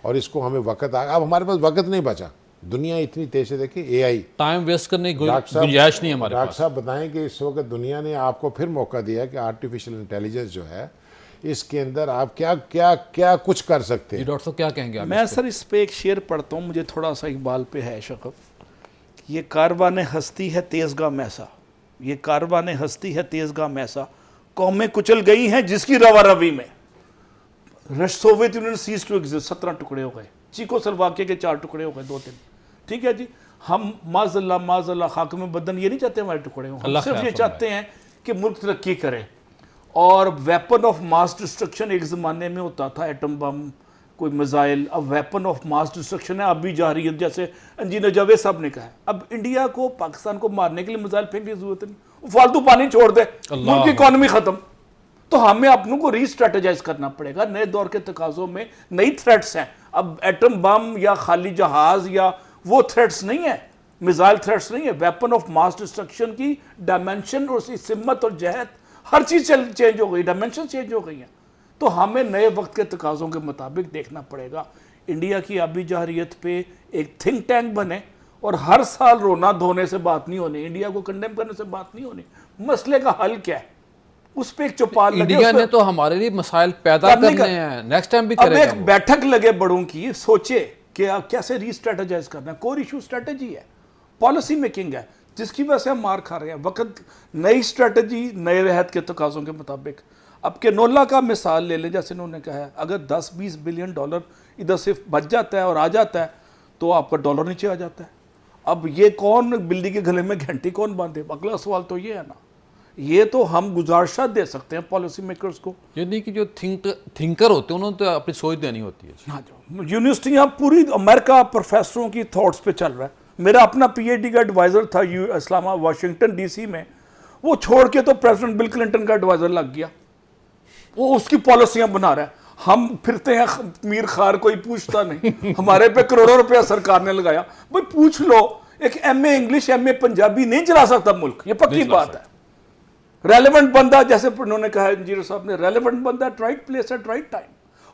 और इसको हमें वक्त अब हमारे पास वक्त नहीं बचा। दुनिया इतनी तेज से देखिए, AI टाइम वेस्ट करने की गुंजाइश नहीं है हमारे डॉक्टर पास। साहब बताएं कि इस वक्त दुनिया ने आपको फिर मौका दिया कि आर्टिफिशियल इंटेलिजेंस जो है, इसके अंदर आप क्या क्या क्या कुछ कर सकते हैं। डॉक्टर साहब क्या कहेंगे आप? मैं सर इस पे एक शेर पढ़ता हूँ, मुझे थोड़ा सा इकबाल पे है शक़फ़। ये कारवाने हस्ती है तेज़गाह मैसा, ये कारवाने हस्ती है तेज़गाह मैसा, कौमें कुचल गई हैं जिसकी रवा रवी में। Soviet Union cease to exist, 17 टुकड़े हो गए, चीकोस्लोवाकिया के 4 टुकड़े हो गए, 2-3। ठीक है जी, हम माज़ल्ला खाकम बदन ये नहीं चाहते हमारे टुकड़े हो, हम सिर्फ ये चाहते हैं कि मुल्क तरक्की करे। और वेपन ऑफ मास डिस्ट्रक्शन एक ज़माने में होता था, एटम बम, कोई मिसाइल, अब वेपन ऑफ मास डिस्ट्रक्शन है, अब भी जा रही है, जैसे इंजीनियर जावेद साहब ने कहा है। अब इंडिया को, पाकिस्तान को मारने के लिए मिसाइल फेंकने की जरूरत नहीं, फालतू पानी छोड़ दे, मुल्क की इकॉनमी खत्म। तो हमें अपनों को रीस्ट्रेटेजाइज करना पड़ेगा। नए दौर के तकाजों में नई थ्रेट्स हैं, अब एटम बम या खाली जहाज या वो थ्रेट्स नहीं है, मिसाइल थ्रेट्स नहीं है। वेपन ऑफ मास डिस्ट्रक्शन की डायमेंशन और उसकी सिम्मत और जहत, हर चीज़ चेंज हो गई, डायमेंशन चेंज हो गई हैं। तो हमें नए वक्त के तकाज़ों के मुताबिक देखना पड़ेगा। इंडिया की आबी जहरियत पे एक थिंक टैंक बने, और हर साल रोना धोने से बात नहीं होनी, इंडिया को कंडेम करने से बात नहीं होनी। मसले का हल क्या है, उस पर एक चौपाल लगे। इंडिया ने तो हमारे लिए मसाइल पैदा करने हैं, नेक्स्ट टाइम भी करेगा। अब एक बैठक लगे बड़ों की, सोचे कि कैसे रीस्ट्रेटेजाइज करना है। कोर इशू स्ट्रेटेजी है, पॉलिसी मेकिंग है, जिसकी वजह से हम मार खा रहे हैं। वक्त नई स्ट्रेटेजी, नए रहत के तकाज़ों के मुताबिक। अब केनोला का मिसाल ले लें, जैसे उन्होंने कहा है, अगर 10-20 बिलियन डॉलर इधर से बच जाता है और आ जाता है, तो आपका डॉलर नीचे आ जाता है। अब ये कौन, बिल्ली के गले में घंटी कौन बांधे? अगला सवाल तो ये है ना। ये तो हम गुजारिशात दे सकते हैं पॉलिसी मेकर्स को। ये नहीं कि जो थिंकर होते हैं उन्होंने तो अपनी सोच देनी होती है। हाँ, जो यूनिवर्सिटी यहाँ पूरी अमेरिका प्रोफेसरों की थॉट्स पे चल रहा है। मेरा अपना PhD का एडवाइज़र था इस्लामा वाशिंगटन DC में, वो छोड़ के तो प्रेसिडेंट बिल क्लिंटन का एडवाइज़र लग गया, वो उसकी पॉलिसियाँ बना रहा है। हम फिरते हैं मीर खार, कोई पूछता नहीं। हमारे पे करोड़ों रुपया सरकार ने लगाया। भाई पूछ लो, एक MA इंग्लिश MA पंजाबी नहीं चला सकता मुल्क, ये पक्की बात है। रेलेवेंट बंदा, जैसे उन्होंने कहा इंजीनियर साहब ने, रेलेवेंट बंदा at right place at right time.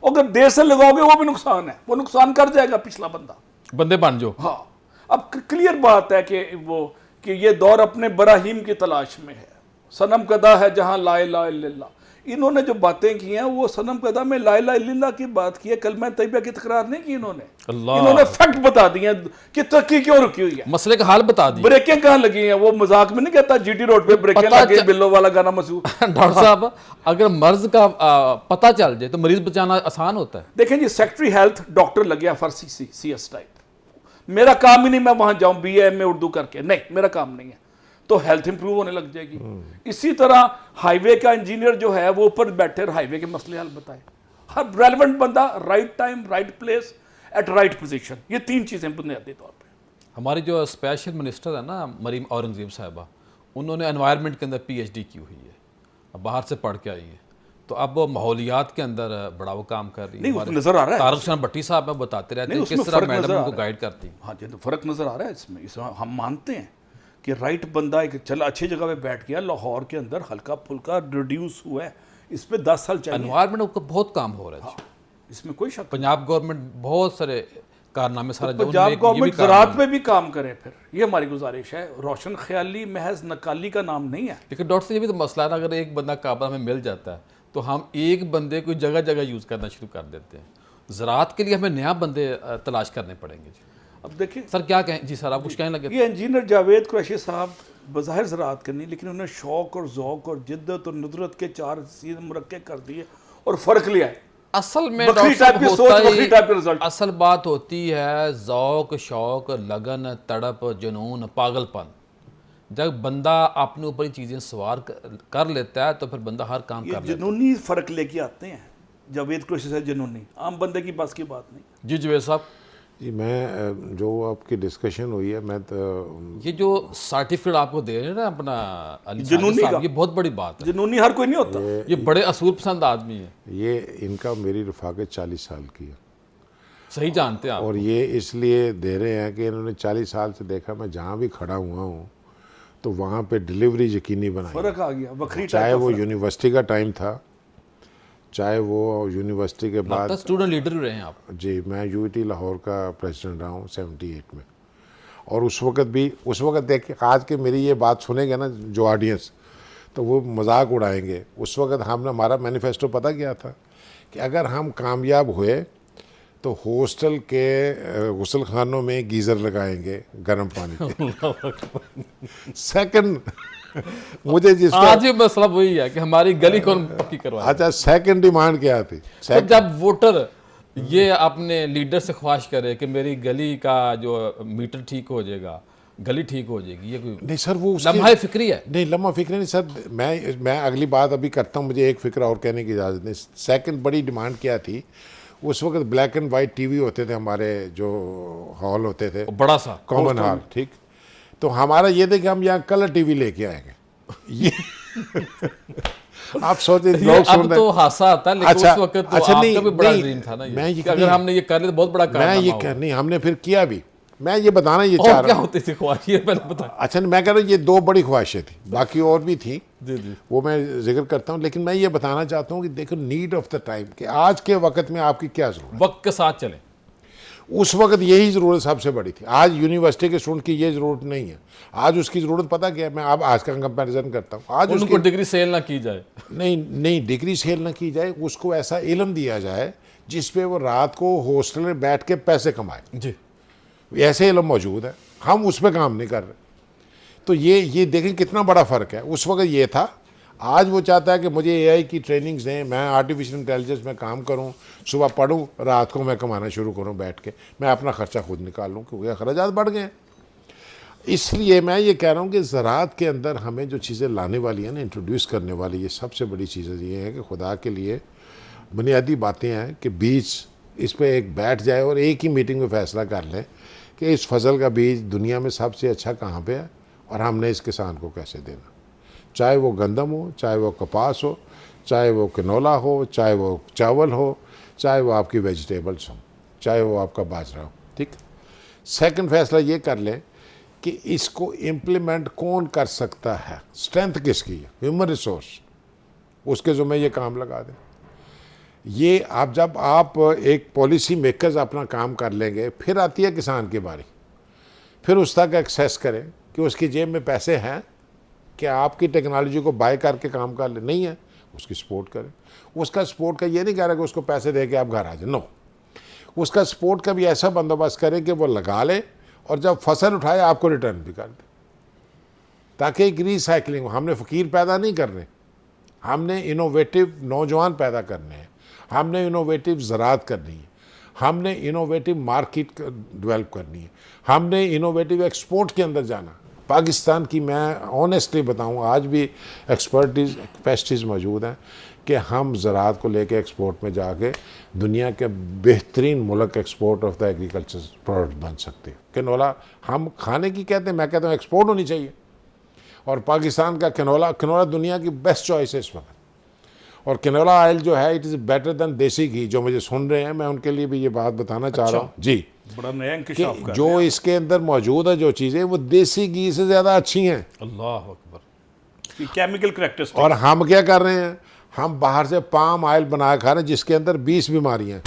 अगर देर से लगाओगे वो भी नुकसान है, वो नुकसान कर जाएगा पिछला बंदा। बंदे बन जो। हाँ, अब क्लियर बात है कि वो कि ये दौर अपने बराहीम की तलाश में है। सनम कदा है जहां ला इलाहा इल्लल्लाह, इन्होंने जो बातें की हैं वो सनम कदा में ला इलाहा इल्लल्लाह की बात की है, कलमा तैयबा की तकरार नहीं की इन्होंने। इन्होंने फैक्ट बता दिए कि तरक्की क्यों रुकी हुई है, मसले का हाल बता दी। ब्रेकें कहाँ लगी हैं, वो मजाक में नहीं कहता जीटी रोड पे ब्रेकें लगी, बिल्लो वाला गाना मशहूर। डॉक्टर साहब, अगर मर्ज का पता चल जाए तो मरीज बचाना आसान होता है। देखें जी, सेक्रेटरी हेल्थ डॉक्टर लग गया फॉर CS टाइप, मेरा काम ही नहीं मैं वहां जाऊं BA MA उर्दू करके, नहीं मेरा काम नहीं है, तो हेल्थ इंप्रूव होने लग जाएगी। इसी तरह हाईवे का इंजीनियर जो है वो ऊपर बैठे और हाईवे के मसले हल बताए। हर रेलेवेंट बंदा, right time, right place, at right position, ये 3 चीजें बुनियादी तौर पे। हमारी जो स्पेशल मिनिस्टर है ना मरीम औरंगजेब साहिबा, उन्होंने एनवायरनमेंट के अंदर PhD की हुई है, अब बाहर से पढ़ के आई है, तो अब वो माहौलियात के अंदर बड़ा वो काम कर रही है। नहीं, नजर आ रहा है तारक हुसैन भट्टी साहब बताते रहते हैं किस तरह मैडम उनको गाइड करती है। हाँ जी, तो फर्क नजर आ रहा है इसमें हम मानते हैं कि राइट बंदा एक चल अच्छी जगह पे बैठ गया, लाहौर के अंदर हल्का फुल्का रिड्यूस हुआ है, इस पे 10 साल चाहिए। एनवायरनमेंट का बहुत काम हो रहा है। हाँ, इसमें कोई शक। पंजाब गवर्नमेंट बहुत सारे कारनामे सारा पंजाब गवर्नमेंट ज़राअत पे भी काम करे, फिर ये हमारी गुजारिश है। रोशन ख्याली महज नकाली का नाम नहीं है। लेकिन डॉक्टर साहब ये भी तो मसला है ना, अगर एक बंदा काबा में मिल जाता है तो हम एक बंदे को जगह जगह यूज़ करना शुरू कर देते हैं। ज़राअत के लिए हमें नया बंदे तलाश करने पड़ेंगे जी। अब देखिए सर क्या कहें जी, सर आप कुछ कहने लगे। ये इंजीनियर जावेद कुरैशी साहब बज़ाहिर ज़राअत के नहीं, लेकिन उन्होंने शौक और ज़ौक़ और जिद्दत और नुदरत के 4 चीज़ मुरक्के कर दिए और फ़र्क लिया है। असल में बकरी टाइप की सोच, बकरी टाइप के रिजल्ट। असल बात होती है ज़ौक़, शौक, लगन, तड़प, जुनून, पागलपन। जब बंदा अपने ऊपर ही चीज़ें सवार कर लेता है तो फिर बंदा हर काम कर लेता है। जुनूनी फ़र्क लेके आते हैं जावेद कुरैशी से, जुनूनी आम बंदे की बस की बात नहीं। जी जुबैर साहब जी, मैं जो आपकी डिस्कशन हुई है, मैं तो ये जो सर्टिफिकेट आपको दे रहे हैं ना अपना अली जुनूनी साहब, का, ये बहुत बड़ी बात है। जुनूनी हर कोई नहीं होता। ये बड़े असूल पसंद आदमी है। ये इनका मेरी रफ़ाकत 40 साल की है, सही जानते हैं आप। और ये इसलिए दे रहे हैं कि इन्होंने 40 साल से देखा मैं जहाँ भी खड़ा हुआ हूँ तो वहाँ पे डिलीवरी यकीनी बनाई। फ़र्क आ गया, बकरी चाहे वो यूनिवर्सिटी का टाइम था, चाहे वो यूनिवर्सिटी के बाद स्टूडेंट लीडर भी रहे हैं आप। जी, मैं UIT लाहौर का प्रेसिडेंट रहा हूँ 78 में, और उस वक्त देखिए, आज के मेरी ये बात सुनेंगे ना जो ऑडियंस, तो वो मजाक उड़ाएंगे। उस वक्त हमने, हमारा मैनिफेस्टो पता क्या था कि अगर हम कामयाब हुए तो हॉस्टल के गुसल खानों में गीज़र लगाएंगे गर्म पानी के। सेकंड मुझे जिस आज भी मसला वही है कि हमारी गली कौन पक्की करवाए। अच्छा, सेकंड डिमांड क्या थी? तो जब वोटर ये अपने लीडर से ख्वाहिश करे कि मेरी गली का जो मीटर ठीक हो जाएगा, गली ठीक हो जाएगी, ये कोई नहीं सर, वो लम्हा फिक्री है। नहीं, लम्हा फिक्री नहीं सर। मैं अगली बात अभी करता हूँ, मुझे एक फिक्र और कहने की इजाज़त नहीं। सेकंड बड़ी डिमांड क्या थी? उस वक्त ब्लैक एंड वाइट TV होते थे हमारे, जो हॉल होते थे, बड़ा सा कॉमन हॉल, ठीक। तो हमारा ये था कि हम यहाँ कलर TV लेके आएंगे। ये आप सोचे लोग सुन अब तो हादसा आता है, लेकिन अच्छा, उस वक्त तो अच्छा, आपका नहीं, भी बड़ा नहीं, ड्रीम था ना ये, मैं ये कि अगर हमने ये कर लिया तो बहुत बड़ा मैं ये कारनामा नहीं, हमने फिर किया भी। मैं ये बताना ये होगा। चाह और क्या रहा हूँ। होती थी ख्वाहिश, ये पहले बता। अच्छा, मैं कह रहा हूँ ये 2 बड़ी ख्वाहिशें थी, बाकी और भी थी, जी जी। वो मैं जिक्र करता हूँ। लेकिन मैं ये बताना चाहता हूँ कि देखो, नीड ऑफ द टाइम, कि आज के वक्त में आपकी क्या ज़रूरत। वक्त के साथ चलें। उस वक्त यही ज़रूरत सबसे बड़ी थी। आज यूनिवर्सिटी के स्टूडेंट की ये ज़रूरत नहीं है। आज उसकी ज़रूरत पता क्या है? मैं अब आज का कंपैरिजन करता हूँ। आज उनको डिग्री सेल ना की जाए। नहीं, डिग्री सेल ना की जाए, उसको ऐसा इल्म दिया जाए जिस पे वो रात को हॉस्टल में बैठ के पैसे कमाए। जी, ऐसे इल्म मौजूद है, हम उस पर काम नहीं कर रहे। तो ये देखें कितना बड़ा फ़र्क है। उस वक्त ये था, आज वो चाहता है कि मुझे AI की ट्रेनिंग्स दें, मैं आर्टिफिशियल इंटेलिजेंस में काम करूं, सुबह पढ़ूं, रात को मैं कमाना शुरू करूं बैठ के, मैं अपना ख़र्चा खुद निकाल लूं, क्योंकि अखराजात बढ़ गए हैं। इसलिए मैं ये कह रहा हूं कि ज़राअत के अंदर हमें जो चीज़ें लाने वाली हैं ना, इंट्रोड्यूस करने वाली, ये सबसे बड़ी चीज़ें ये हैं कि खुदा के लिए बुनियादी बातें हैं कि बीज इस पर एक बैठ जाए और एक ही मीटिंग में फ़ैसला कर लें कि इस फसल का बीज दुनिया में सबसे अच्छा कहाँ पर है और हमने इस किसान को कैसे देना। चाहे वो गंदम हो, चाहे वो कपास हो, चाहे वो कनोला हो, चाहे वो चावल हो, चाहे वो आपकी वेजिटेबल्स हो, चाहे वो आपका बाजरा हो, ठीक। सेकंड फैसला ये कर लें कि इसको इम्प्लीमेंट कौन कर सकता है, स्ट्रेंथ किसकी है, ह्यूमन रिसोर्स, उसके ज़ुम्मे ये काम लगा दें। ये आप जब आप एक पॉलिसी मेकर्स अपना काम कर लेंगे, फिर आती है किसान की बारी, फिर उस तक एक्सेस करें कि उसकी जेब में पैसे हैं कि आपकी टेक्नोलॉजी को बाय करके काम कर ले, नहीं है उसकी सपोर्ट करें। उसका सपोर्ट का ये नहीं कह रहा कि उसको पैसे दे के आप घर आ जाए, नो, उसका सपोर्ट का भी ऐसा बंदोबस्त करें कि वो लगा ले और जब फसल उठाए आपको रिटर्न भी कर दे, ताकि एक रिसाइकलिंग। हमने फ़कीर पैदा नहीं करने, हमने इनोवेटिव नौजवान पैदा करने हैं, हमने इनोवेटिव ज़राअत करनी है, हमने इनोवेटिव मार्केट डेवलप करनी है, हमने इनोवेटिव एक्सपोर्ट के अंदर जाना। पाकिस्तान की मैं ऑनेस्टली बताऊं, आज भी एक्सपर्टीज कैपेसिटीज़ मौजूद हैं कि हम ज़राअत को लेके एक्सपोर्ट में जाके दुनिया के बेहतरीन मुल्क export of the agriculture product बन सकते हैं। कैनोला हम खाने की कहते हैं, मैं कहता हूँ एक्सपोर्ट होनी चाहिए। और पाकिस्तान का कैनोला दुनिया की बेस्ट चॉइस है इस वक्त। और कैनोला ऑयल जो है इट इज़ बेटर देन देसी घी। जो मुझे सुन रहे हैं, मैं उनके लिए भी ये बात बताना चाह रहा हूँ जी, बड़ा नया इंकशाफ कि कर जो इसके अंदर मौजूद है जो चीज़ें, वो देसी घी से ज़्यादा अच्छी हैं। अल्लाह अकबर। Chemical characteristics. और हम क्या कर रहे हैं, हम बाहर से पाम ऑयल बना खा रहे हैं जिसके अंदर 20 बीमारियां हैं,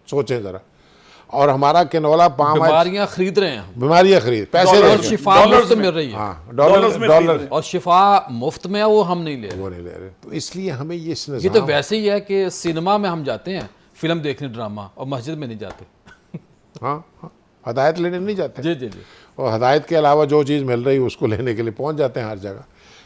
सोचें ज़रा। और हमारा कैनोला पाम ऑयल, बीमारियां खरीद रहे हैं, बीमारियां खरीद, पैसे डॉलर दे और के। शिफा डॉलर्स मुफ्त में। मिल रही है। हाँ, डॉलर्स में डॉलर खरीद और शिफा मुफ्त में है, वो हम नहीं ले रहे। वो नहीं ले रहे। तो इसलिए हमें ये इस ये तो निज़ाम, वैसे ही है कि सिनेमा में हम जाते हैं फिल्म देखने, ड्रामा, और मस्जिद में नहीं जाते। हाँ, हदायत लेने नहीं जाते, जी जी जी। और हदायत के अलावा जो चीज़ मिल रही है उसको लेने के लिए पहुंच जाते हैं हर जगह।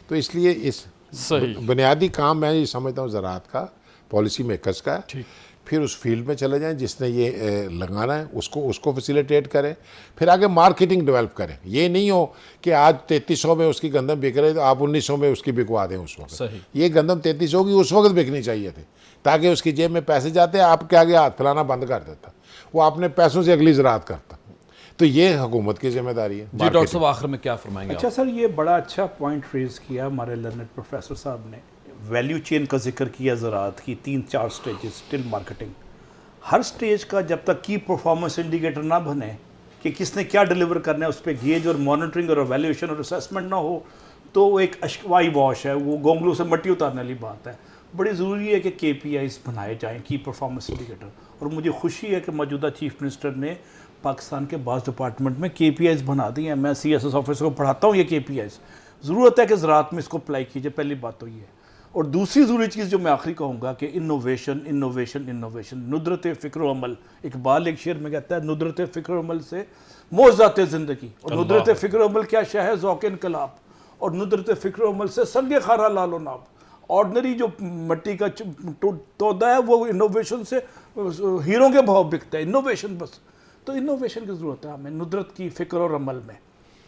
तो इसलिए इस सही। बुनियादी काम मैं ये समझता हूँ ज़राअत का, पॉलिसी मेकर्स का है। फिर उस फील्ड में चले जाएं जिसने ये लगाना है, उसको फैसिलिटेट करें, फिर आगे मार्केटिंग डेवलप करें। ये नहीं हो कि आज 3300 में उसकी गंदम बिक रही तो आप 1900 में उसकी बिकवा दें उस वक्त। सही। ये गंदम 3300 की उस वक्त बिकनी चाहिए थी, ताकि उसकी जेब में पैसे जाते, आपके आगे हाथ फैलाना बंद कर देता, वो अपने पैसों से अगली ज़राअत करता। तो ये हुकूमत की जिम्मेदारी है। जी डॉक्टर साहब, आखिर में क्या फरमाएंगे अच्छा आप? सर, ये बड़ा अच्छा पॉइंट रेज किया हमारे लर्नेड प्रोफेसर साहब ने। वैल्यू चेन का जिक्र किया ज़राअत की, 3-4 स्टेजेस टिल मार्केटिंग। हर स्टेज का जब तक की परफॉर्मेंस इंडिकेटर ना बने कि किसने क्या डिलीवर करना है, उस पर गेज और मॉनिटरिंग और एवेल्यूएशन और असेसमेंट ना हो, तो वो एक अशवाई वॉश है, वो गोंगलों से मट्टी उतारने वाली बात है। बड़ी ज़रूरी है कि KPIs बनाए जाएँ, की परफॉर्मेंस इंडिकेटर। और मुझे खुशी है कि मौजूदा चीफ मिनिस्टर ने पाकिस्तान के बाज़ डिपार्टमेंट में KPIs बना दी हैं। मैं CSS ऑफिसर को पढ़ाता हूँ ये KPIs। ज़रूरत है कि ज़राअत में इसको अप्लाई कीजिए, पहली बात तो ये है। और दूसरी ज़रूरी चीज़ जो मैं आखिरी कहूँगा कि इनोवेशन इनोवेशन इनोवेशन, नुदरत फ़िक्र अमल। इकबाल एक शेर में कहता है, नुदरत फ़िक्र अमल से मौज़ात ज़िंदगी। और नुदरत फ़िक्र अमल क्या शय है, ज़ौक़ इनकलाब। और नुदरत फ़िक्र अमल से संगे खारा लालो नाब। ऑर्डनरी जो मिट्टी का तोदा है वो इनोवेशन से हीरों के भाव बिकता है। इनोवेशन बस, तो इनोवेशन की ज़रूरत है हमें नुदरत की फ़िक्र और अमल में।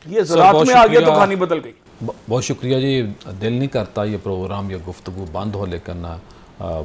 ये ज़राअत में आ गया तो कहानी बदल गई। बहुत शुक्रिया जी। दिल नहीं करता ये प्रोग्राम या गुफ्तगू बंद हो, लेकिन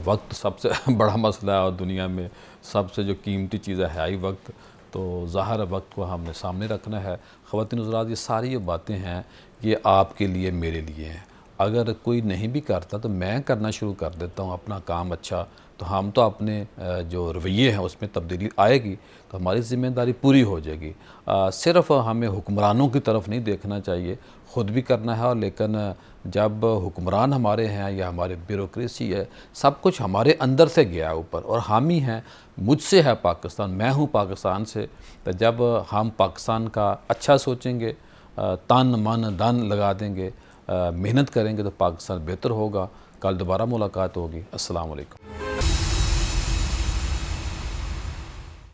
वक्त सबसे बड़ा मसला है और दुनिया में सबसे जो कीमती चीज़ है ही वक्त। तो ज़ाहिर है वक्त को हमने सामने रखना है। ख़वातीन हज़रात, ये सारी जो बातें हैं ये आपके लिए, मेरे लिए हैं। अगर कोई नहीं भी करता तो मैं करना शुरू कर देता हूँ अपना काम अच्छा, तो हम तो अपने जो रवैये हैं उसमें तब्दीली आएगी, तो हमारी ज़िम्मेदारी पूरी हो जाएगी। सिर्फ़ हमें हुक्मरानों की तरफ नहीं देखना चाहिए, ख़ुद भी करना है। और लेकिन जब हुक्मरान हमारे हैं या हमारे ब्यूरोक्रेसी है, सब कुछ हमारे अंदर से गया है ऊपर, और हम ही हैं, मुझसे है पाकिस्तान, मैं हूँ पाकिस्तान से। तो जब हम पाकिस्तान का अच्छा सोचेंगे, तन मन धन लगा देंगे, मेहनत करेंगे, तो पाकिस्तान बेहतर होगा। कल दोबारा मुलाकात होगी। अस्सलाम वालेकुम।